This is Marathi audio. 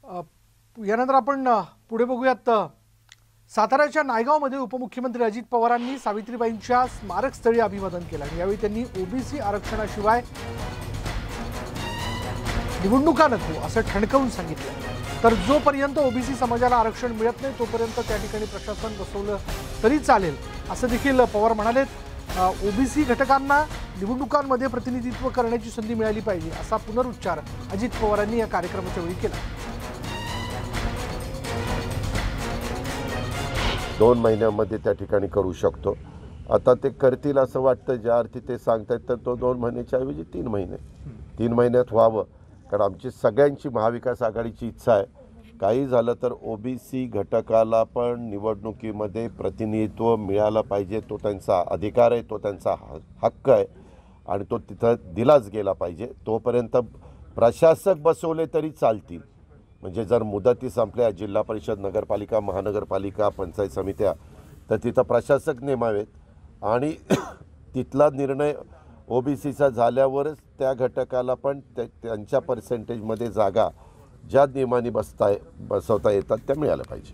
यानंतर आपण पुढे बघूयात। साताऱ्याच्या नायगावमध्ये उपमुख्यमंत्री अजित पवारांनी सावित्रीबाईंच्या स्मारकस्थळी अभिवादन केलं आणि यावेळी त्यांनी ओबीसी आरक्षणाशिवाय निवडणुका नको असं ठणकावून सांगितलं। तर जोपर्यंत ओबीसी समाजाला आरक्षण मिळत नाही तोपर्यंत त्या ठिकाणी प्रशासन बसवलं तरी चालेल असं देखील पवार म्हणाले। ओबीसी घटकांना निवडणुकांमध्ये प्रतिनिधित्व करण्याची संधी मिळाली पाहिजे असा पुनरुच्चार अजित पवारांनी या कार्यक्रमाच्या वेळी केला। 2 महिन्यांमध्ये त्या ठिकाणी करू शकतो। आता ते करतील असं वाटतं, ज्या अर्थी ते सांगतात तर तो 2 महिन्याच्या ऐवजी 3 महिने 3 महिन्यात व्हावं, कारण आमची सगळ्यांची महाविकास आघाडीची इच्छा आहे काही झालं तर ओबीसी घटकाला पण निवडणुकीमध्ये प्रतिनिधित्व मिळालं पाहिजे। तो त्यांचा अधिकार आहे, तो त्यांचा हक्क आहे आणि तो तिथं दिलाच गेला पाहिजे। तोपर्यंत प्रशासक बसवले तरी चालतील, म्हणजे जर मुदती संपल्या जिल्हा परिषद, नगरपालिका, महानगरपालिका, पंचायत समित्या, तर तिथं प्रशासक नेमावेत आणि तिथला निर्णय ओबीसीचा झाल्यावरच त्या घटकाला पण त्यांच्या पर्सेंटेजमध्ये जागा ज्या नियमाने बसवता येतात त्या मिळाल्या पाहिजे।